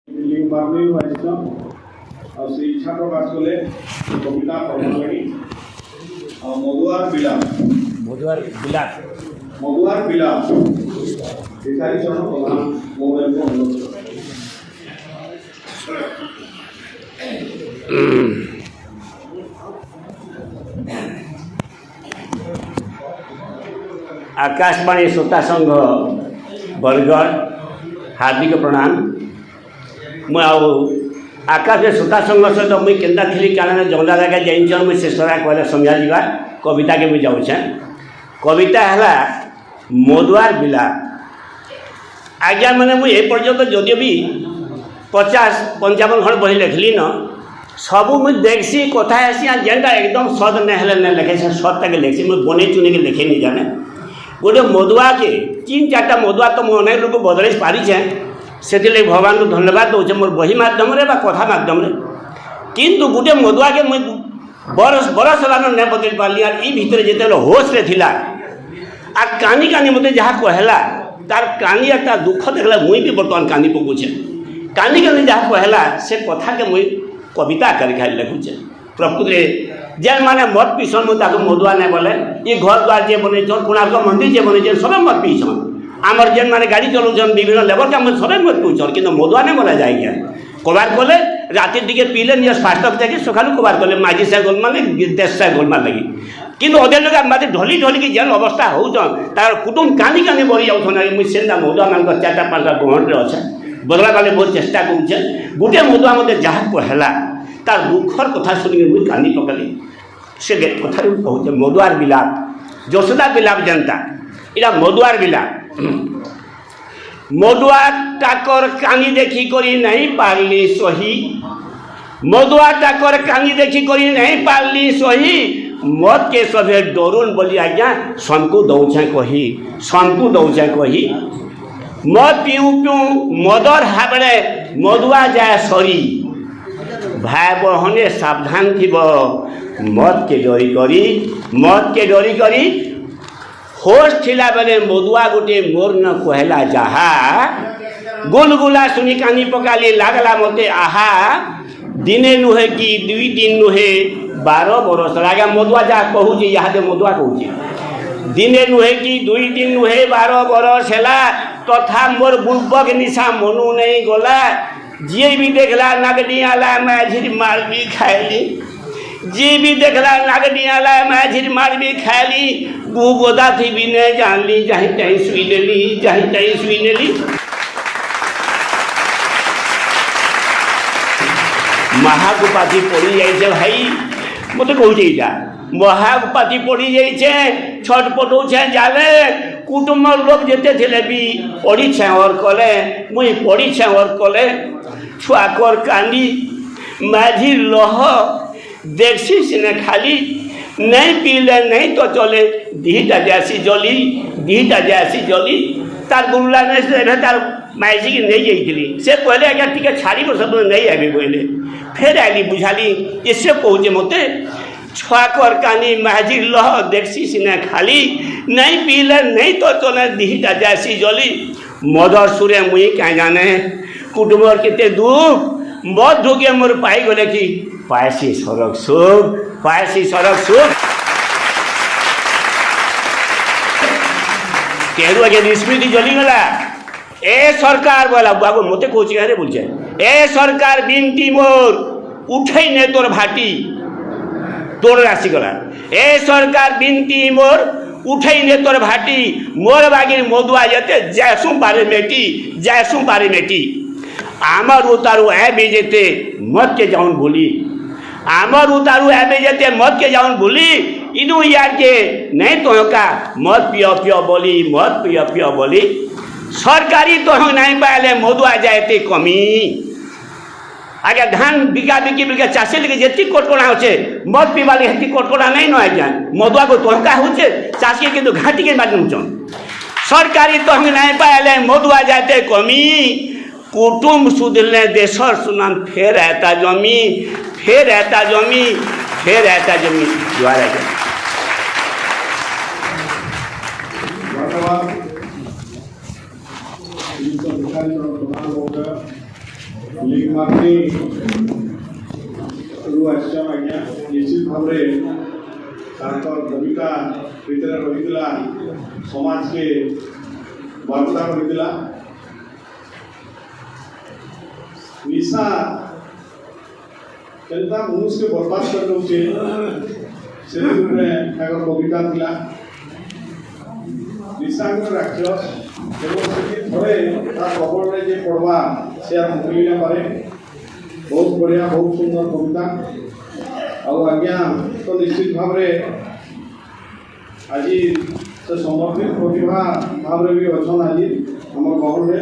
इच्छा प्रकाश कले कविता पढ़ा लगी मधुआर बिलाप मधुआर बिलाप मधुआर बिलाप भिखारी चरण प्रधान महोदय को अनुरोध आकाशवाणी श्रोता संघ बरगढ़ हार्दिक प्रणाम। मु आकाश श्रोता संघ सहित मुझे केन्दा थी कारण जगदा जगह जाइन मुझे शेष कहले समझा जा कविता के मुझे जाऊे कविता है मधुआर बिलाप। आज्ञा मैंने मुझे पर्यंत जदि भी 50-55 खंड बही लिखली न सबू मुझे देखसी कथा आसी जेनटा एकदम सद नहीं लिखे से सद तक लिखसी मुझे बन चुने के लिखे नहीं जाने गोटे मधुआ के 3-4टा मधुआ तो मुझे अनेक लोग बदल पारिछे से भगवान को धन्यवाद दूचे मोर बही मध्यम कथा मध्यम किंतु गोटे मधुआ के मुझे बरस बरस होगा नहीं बदल पार्ली आर ई भितर जिते होश रे थिला आ कानी कानी मत जहाँ कहला तार कानी एक दुख देखला मुई भी बर्तमान कानी पकुचे कानी कानी जहाँ कहला से कथा के मुई कविता कर लिखुचे प्रकृति जेन माने मत पीसन मुझे मधुआ नहीं बोले ये घर द्वार जे बन कोणार्क मंदिर जे बन सब मत पीछन आमर जेन माने गाड़ी चलाऊन विभिन्न लेबर काम सब मत पीछन कि मधुआ नहीं बोला जाए कबार कले रातिर दिखे पीले निज फास्टक देखिए सका कबार कले माझी से गोलमाल देश से गोलमाल लगी किंतु अधे लोग मत ढली ढली की जेन अवस्था होचन तार कुटुम कानी कानी बही जाऊन मुझे मधुआ मान 4-5टा गहण अच्छे बदला वाले बहुत चेष्टा करुचे गोटे मधुआ मत जहाँ कहला तार दुखर कथा शुणी मुझे कानी पकली से कथा कहूँ मधुआर बिलाप यशोदा बिलाप जनता इला मधुआर बिलाप मधुआ टाकर कानी देखी करी नहीं पारली सही मधुआ टाकर कानी देखी करी नहीं पारली सही मत के सभे डरुन बोली आज्ञा सनकु दौचे कही मत पीऊ पीऊ मदर हाबड़े मधुआ जाए सरी भाई बहने सावधान थी मत के डरी करी होश थिला बेले मधुआ गोटे मोर न कहला जहा गुलगुला सुनी कानी पकाली लागला मते आहा दिने नुहे कि 2 दिन नुहे 12 बरस आगे मधुआ जहाँ कहूँ यहाँ मधुआ कहूँ दिने नुहे कि 2 दिन नुहे 12 बरस है तथा मोर बुर्बक निशा मनु नहीं गला जी भी देखला नागडियाला माझी मार भी खायली जी भी देखला नागडियाला माझी मार भी खायली गु गोदा थी भी नहीं जानली जहीं तहीं सुई लेली महागुपाती पड़ी जाइए भाई मत कहूँ महागुपाती पड़ी जाइए छठ पटौछे जाले कुटुंब लोग जेते थे भी पढ़ी और कले मुई पढ़ी और कले छुआकर कांदी माझी लह देखसी सिने खाली नहीं पीले नहीं तो चले दीटा जैसी जली तार गुरुला ने तार माइसी की नहीं जाइली से कहले आज्ञा टी छाड़ी सब नहीं आबे कहले फिर आली बुझाली इससे कहूँ मते छुआकर कानी माझी लह देखसी सिने खाली नहीं पीले नहीं तो चले दीटा जैसी जली मदर सुरे मुई क्या जाने कुटुंबर केते दुख मत ढुके मोर पाई गले कि पायसी सड़क सुख केरु आगे स्मृति जलीगला ए सरकार बोला बाबू मते कौच बोलचे ए सरकार बिनती मोर उठे ने तोर भाटी तोर राशि गला ए सरकार बिनती मोर उठे ने तोर भाटी मोर बागिर मधुआ जेते जैसू पारे मेटी आमर उतारू है बेजेते मत के जाऊन बोली आमर उतारू है बेजेते मत के जाऊन बोली इनू यार के नहीं तो का मत पियो बोली सरकारी तो नहीं पाले मधुआ जाते कमी आगे धान बिका बिका चाषी लगे जी कोटकोड़ा होचे मत पीवाली हेती कोटकोड़ा नहीं न आज्ञा मधुआ को तोहका होचे चाषी किंतु घाटी के बाजू सरकारी तो नहीं पाले मधुआ जाते कमी कुटुंब सुधरने देशर सुनाम फेर रहता जमी द्वारा धन्यवाद। ଲିଗ ମାର୍କେଟିଂ ରୁ ଆସିଛନ୍ ଆଜ୍ଞା। ନିଶ୍ଚିତ ଭାବରେ ତାଙ୍କର ଭୂମିକା ଭିତରେ ରହିଥିଲା ସମାଜକେ ବାର୍ତ୍ତା କରିଥିଲା। ନିଶା କେନ୍ତା ମନୁଷ୍ୟକେ ବର୍ବାଦ କରି ଦେଉଛେ ସେ ଉପରେ ତାଙ୍କର କବିତା ଥିଲା। ନିଶା ଗୋଟେ ରାକ୍ଷସ ଏବଂ ସେଠି ଥରେ ତା କବଳରେ ଯେ ପଢ଼ବା ସେ ଆଉ ମୁକ୍ତି ନା ପାରେ। ବହୁତ ବଢ଼ିଆ, ବହୁତ ସୁନ୍ଦର କବିତା। ଆଉ ଆଜ୍ଞା ତ ନିଶ୍ଚିତ ଭାବରେ ଆଜି ସେ ସମର୍ଥିତ ପ୍ରତିଭା ଭାବରେ ବି ଅଛନ୍ ଆଜି ଆମର ଗହଣରେ।